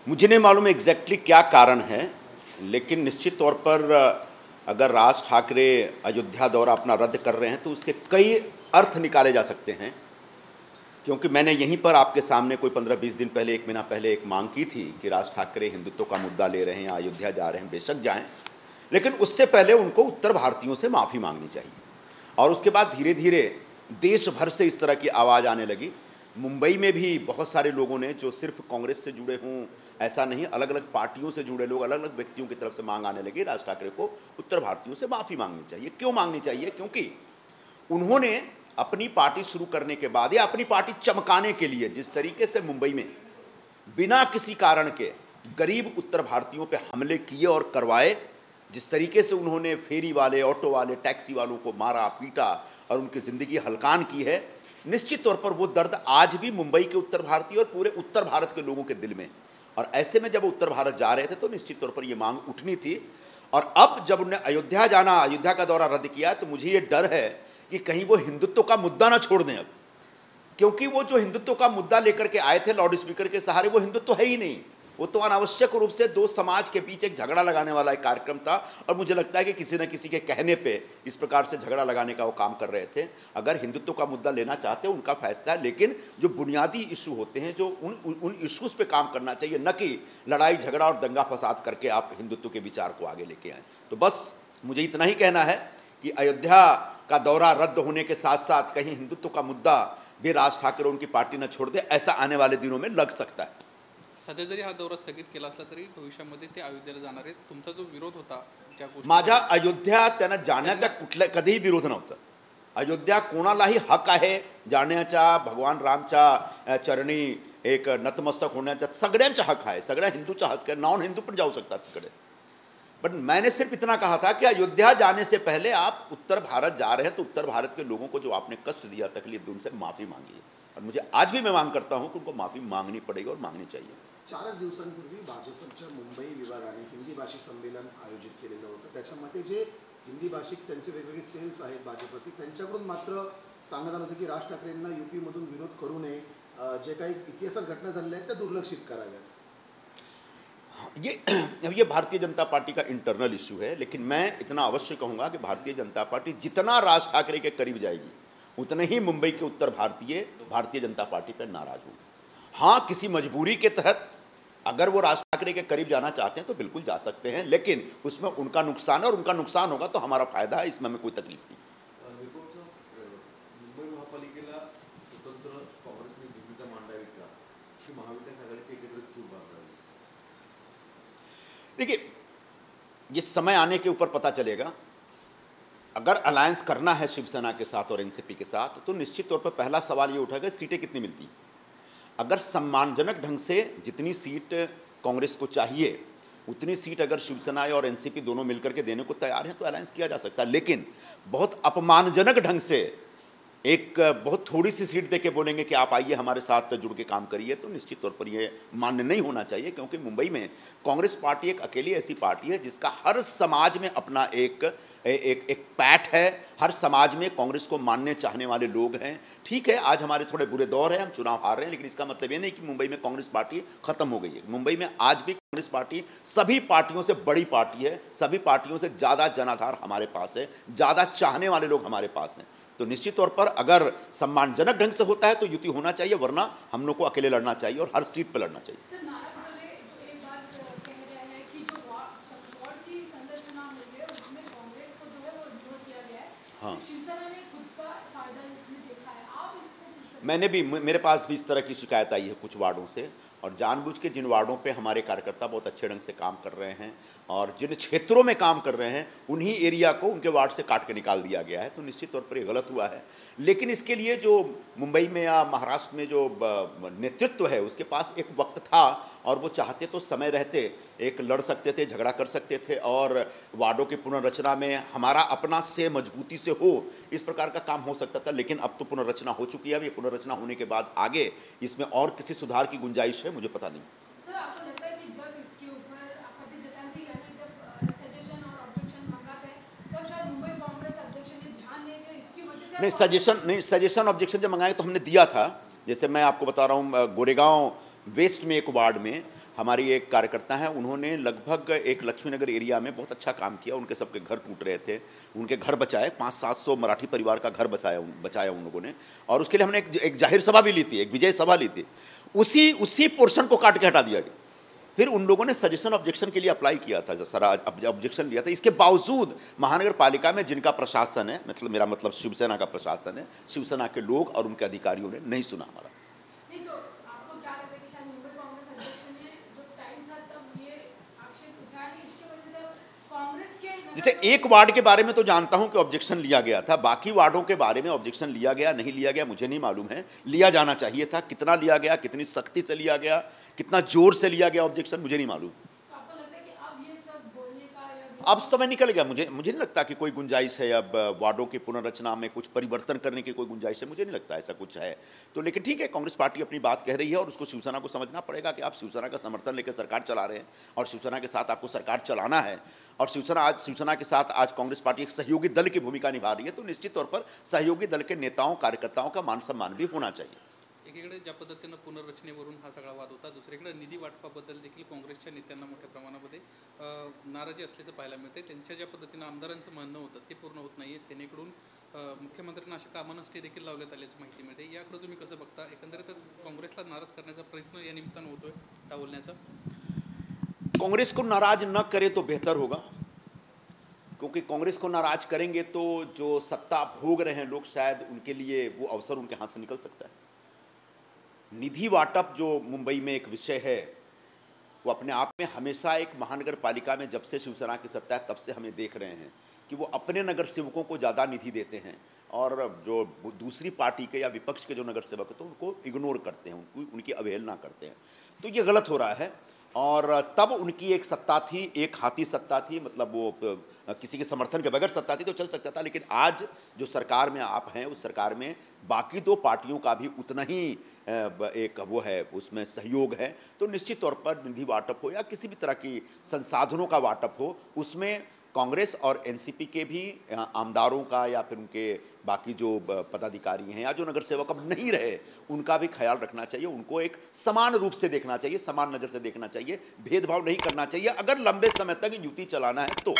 मुझे नहीं मालूम एग्जैक्टली क्या कारण है, लेकिन निश्चित तौर पर अगर राज ठाकरे अयोध्या दौरा अपना रद्द कर रहे हैं तो उसके कई अर्थ निकाले जा सकते हैं। क्योंकि मैंने यहीं पर आपके सामने कोई 15-20 दिन पहले, एक महीना पहले एक मांग की थी कि राज ठाकरे हिंदुत्व का मुद्दा ले रहे हैं, अयोध्या जा रहे हैं, बेशक जाएं, लेकिन उससे पहले उनको उत्तर भारतीयों से माफ़ी मांगनी चाहिए। और उसके बाद धीरे धीरे देश भर से इस तरह की आवाज़ आने लगी। मुंबई में भी बहुत सारे लोगों ने, जो सिर्फ कांग्रेस से जुड़े हों ऐसा नहीं, अलग अलग पार्टियों से जुड़े लोग, अलग अलग व्यक्तियों की तरफ से मांग आने लगी, राज ठाकरे को उत्तर भारतीयों से माफ़ी मांगनी चाहिए। क्यों मांगनी चाहिए? क्योंकि उन्होंने अपनी पार्टी शुरू करने के बाद या अपनी पार्टी चमकाने के लिए जिस तरीके से मुंबई में बिना किसी कारण के गरीब उत्तर भारतीयों पे हमले किए और करवाए, जिस तरीके से उन्होंने फेरी वाले, ऑटो वाले, टैक्सी वालों को मारा पीटा और उनकी ज़िंदगी हलकान की है, निश्चित तौर पर वो दर्द आज भी मुंबई के उत्तर भारतीय और पूरे उत्तर भारत के लोगों के दिल में। और ऐसे में जब उत्तर भारत जा रहे थे तो निश्चित तौर पर ये मांग उठनी थी। और अब जब उन्हें अयोध्या जाना, अयोध्या का दौरा रद्द किया, तो मुझे ये डर है कि कहीं वो हिंदुत्व का मुद्दा ना छोड़ दें अब, क्योंकि वो जो हिंदुत्व का मुद्दा लेकर के आए थे लाउड स्पीकर के सहारे, वो हिंदुत्व है ही नहीं। वो तो अनावश्यक रूप से दो समाज के बीच एक झगड़ा लगाने वाला एक कार्यक्रम था। और मुझे लगता है कि किसी न किसी के कहने पे इस प्रकार से झगड़ा लगाने का वो काम कर रहे थे। अगर हिंदुत्व का मुद्दा लेना चाहते हैं उनका फैसला है, लेकिन जो बुनियादी इशू होते हैं, जो उन इशूज़ पे काम करना चाहिए, न कि लड़ाई झगड़ा और दंगा फसाद करके आप हिंदुत्व के विचार को आगे लेके आएँ। तो बस मुझे इतना ही कहना है कि अयोध्या का दौरा रद्द होने के साथ साथ कहीं हिंदुत्व का मुद्दा भी राज ठाकरे उनकी पार्टी न छोड़ दे, ऐसा आने वाले दिनों में लग सकता है। सध्या जरी हा दौरा स्थगित केला असला तरी भविष्यामध्ये ते अयोध्येला जाणार आहेत. तुमचा जो विरोध होता त्या गोष्टी, माझा अयोध्या त्यांना जाण्याचा कुठल्या कधीही विरोध नव्हता. अयोध्या कोणालाही हक आहे जाण्याचा, भगवान रामच्या चरणी एक नतमस्तक होण्याचा सगळ्यांचा हक आहे, सगळ्या हिंदूचा हक आहे, नॉन हिंदू पण जाऊ शकतात तिकडे. बट मैंने सिर्फ इतना कहा था कि अयोध्या जाने से पहले आप उत्तर भारत जा रहे हैं तो उत्तर भारत के लोगों को जो आपने कष्ट दिया, तकलीफ दी, उनसे माफ़ी मांगिए. और मुझे आज भी मैं मांग करता हूं कि उनको माफ़ी मांगनी पड़ेगी और मांगनी चाहिए. 4 दिवसांपूर्वी भाजपच्या मुंबई विभागाने हिंदी भाषी संमेलन आयोजित केलेलं होतं. त्याच्यामध्ये जे हिंदी भाषिक त्यांचे वेगवेगळे सेल्स आहेत भाजपचे, त्यांच्याकडून मात्र सांगण्यात आलं होतं की राज ठाकरेंना यूपीमधून विरोध करू नये, जे काही इतिहासात घटना झालेल्या आहेत त्या दुर्लक्षित कराव्यात. ये भारतीय जनता पार्टी का इंटरनल इशू है, लेकिन मैं इतना अवश्य कहूँगा कि भारतीय जनता पार्टी जितना राज ठाकरे के करीब जाएगी उतने ही मुंबई के उत्तर भारतीय भारतीय जनता पार्टी पर नाराज होंगे. हाँ, किसी मजबूरी के तहत अगर वो राज ठाकरे के करीब जाना चाहते हैं तो बिल्कुल जा सकते हैं, लेकिन उसमें उनका नुकसान है और उनका नुकसान होगा तो हमारा फायदा है, इसमें हमें कोई तकलीफ नहीं. मुंबई महापालिकेला स्वतंत्र काँग्रेसने भूमिका मांडावी का, की महाविकास आघाडीची एकत्रित चूक बांधावी? देखिए, ये समय आने के ऊपर पता चलेगा. अगर अलायंस करना है शिवसेना के साथ और एनसीपी के साथ तो निश्चित तौर पर पहला सवाल ये उठेगा, सीटें कितनी मिलती हैं. अगर सम्मानजनक ढंग से जितनी सीट कांग्रेस को चाहिए उतनी सीट अगर शिवसेना और एनसीपी दोनों मिलकर के देने को तैयार हैं तो अलायंस किया जा सकता है. लेकिन बहुत अपमानजनक ढंग से एक बहुत थोड़ी सी सीट देके बोलेंगे कि आप आइए हमारे साथ जुड़ के काम करिए, तो निश्चित तौर पर ये मान्य नहीं होना चाहिए. क्योंकि मुंबई में कांग्रेस पार्टी एक अकेली ऐसी पार्टी है जिसका हर समाज में अपना एक पैठ है. हर समाज में कांग्रेस को मानने चाहने वाले लोग हैं. ठीक है, आज हमारे थोड़े बुरे दौर हैं, हम चुनाव हार रहे हैं, लेकिन इसका मतलब ये नहीं कि मुंबई में कांग्रेस पार्टी खत्म हो गई है. मुंबई में आज भी कांग्रेस पार्टी सभी पार्टियों से बड़ी पार्टी है, सभी पार्टियों से ज़्यादा जनाधार हमारे पास है, ज़्यादा चाहने वाले लोग हमारे पास हैं. तो निश्चित तौर पर अगर सम्मानजनक ढंग से होता है तो युति होना चाहिए, वरना हम लोग को अकेले लड़ना चाहिए और हर सीट पर लड़ना चाहिए. सर, नाना पटोले जो एक बात कह रहे हैं कि जो वार्ड की संरचना हुई है उसमें कांग्रेस को जो है वो इग्नोर किया गया है. हाँ, तो शिवसेना ने खुद का फायदा इसमें देखा है. आप इसको मैंने भी, मेरे पास भी इस तरह की शिकायत आई है कुछ वार्डों से. और जानबूझ के जिन वार्डों पे हमारे कार्यकर्ता बहुत अच्छे ढंग से काम कर रहे हैं और जिन क्षेत्रों में काम कर रहे हैं उन्हीं एरिया को उनके वार्ड से काट के निकाल दिया गया है, तो निश्चित तौर पर ये गलत हुआ है. लेकिन इसके लिए जो मुंबई में या महाराष्ट्र में जो नेतृत्व है उसके पास एक वक्त था और वो चाहते तो समय रहते एक लड़ सकते थे, झगड़ा कर सकते थे और वार्डों की पुनर्रचना में हमारा अपना से मजबूती से हो, इस प्रकार का काम हो सकता था. लेकिन अब तो पुनर्रचना हो चुकी है. अब ये पुनर्रचना होने के बाद आगे इसमें और किसी सुधार की गुंजाइश है मुझे पता नहीं. सर, आपको लगता है कि जब इसके ऊपर आपत्ति जताई थी यानी जब सजेशन और ऑब्जेक्शन मंगा थे तब शायद मुंबई कांग्रेस अध्यक्ष ने ध्यान नहीं दिया, इसकी वजह से सजेशन ऑब्जेक्शन जब मंगाए तो हमने दिया था. जैसे मैं आपको बता रहा हूँ, गोरेगांव वेस्ट में एक वार्ड में हमारी एक कार्यकर्ता हैं, उन्होंने लगभग एक लक्ष्मीनगर एरिया में बहुत अच्छा काम किया। उनके सबके घर टूट रहे थे, उनके घर बचाए, 500-700 मराठी परिवार का घर बचाया उन लोगों ने। और उसके लिए हमने एक जाहिर सभा भी ली थी, एक विजय सभा ली थी। उसी पोर्शन को काट के हटा दिया गया। फिर उन लोगों ने सजेशन ऑब्जेक्शन के लिए अप्लाई किया था, सारा ऑब्जेक्शन लिया था। इसके बावजूद महानगर पालिका में जिनका प्रशासन है, मतलब मेरा मतलब शिवसेना का प्रशासन है, शिवसेना के लोग और उनके अधिकारियों ने नहीं सुना हमारा। नहीं तो आपको क्या लगता है कि शायद मुंबई कांग्रेस अध्यक्ष ने जो टाइम था तब ये आक्षेप उठाया नहीं, इसकी वजह से कांग्रेस के जैसे एक वार्ड के बारे में तो जानता हूं कि ऑब्जेक्शन लिया गया था, बाकी वार्डों के बारे में ऑब्जेक्शन लिया गया नहीं लिया गया मुझे नहीं मालूम है। लिया जाना चाहिए था, कितना लिया गया, कितनी सख्ती से लिया गया, कितना जोर से लिया गया ऑब्जेक्शन, मुझे नहीं मालूम। तो आपको लगता है कि अब ये सब बोलने का या अब तो मैं निकल गया, मुझे नहीं लगता कि कोई गुंजाइश है अब वार्डों की पुनर्रचना में कुछ परिवर्तन करने की कोई गुंजाइश है, मुझे नहीं लगता ऐसा कुछ है। तो लेकिन ठीक है, कांग्रेस पार्टी अपनी बात कह रही है और उसको शिवसेना को समझना पड़ेगा कि आप शिवसेना का समर्थन लेकर सरकार चला रहे हैं और शिवसेना के साथ आपको सरकार चलाना है। और शिवसेना के साथ आज कांग्रेस पार्टी एक सहयोगी दल की भूमिका निभा रही है, तो निश्चित तौर पर सहयोगी दल के नेताओं कार्यकर्ताओं का मान सम्मान भी होना चाहिए। एकीकडे ज्या पद्धतीनं पुनर्रचनेवरून हा सगळा वाद होता, दुसरीकडे निधी वाटपाबद्दल देखील काँग्रेसच्या नेत्यांना मोठ्या प्रमाणामध्ये नाराजी असल्याचं पाहायला मिळते। त्यांच्या ज्या पद्धतीनं आमदारांचं म्हणणं होतं ते पूर्ण होत नाही आहे। सेनेकडून मुख्यमंत्र्यांना अशा कामांना स्टे देखील लावण्यात आल्याची माहिती मिळते। याकडे तुम्ही कसं बघता? एकंदरीतच काँग्रेसला नाराज करण्याचा प्रयत्न या निमित्तानं होतोय डावलण्याचा? कांग्रेस को नाराज न करे तो बेहतर होगा, क्योंकि कांग्रेस को नाराज करेंगे तो जो सत्ता भोग रहे हैं लोग, शायद उनके लिए वो अवसर उनके हाथ से निकल सकता है। निधि वाटप जो मुंबई में एक विषय है, वो अपने आप में हमेशा एक महानगर पालिका में जब से शिवसेना की सत्ता है तब से हमें देख रहे हैं कि वो अपने नगर सेवकों को ज़्यादा निधि देते हैं और जो दूसरी पार्टी के या विपक्ष के जो नगर सेवक तो उनको इग्नोर करते हैं, उनकी अवहेलना करते हैं। तो ये गलत हो रहा है। और तब उनकी एक सत्ता थी, एक हाथी सत्ता थी, मतलब वो किसी के समर्थन के बगैर सत्ता थी तो चल सकता था। लेकिन आज जो सरकार में आप हैं, उस सरकार में बाकी दो पार्टियों का भी उतना ही एक वो है, उसमें सहयोग है। तो निश्चित तौर पर निधि वाटप हो या किसी भी तरह की संसाधनों का वाटप हो, उसमें कांग्रेस और एनसीपी के भी आमदारों का या फिर उनके बाकी जो पदाधिकारी हैं या जो नगर सेवक अब नहीं रहे, उनका भी ख्याल रखना चाहिए। उनको एक समान रूप से देखना चाहिए, समान नज़र से देखना चाहिए, भेदभाव नहीं करना चाहिए अगर लंबे समय तक युति चलाना है तो।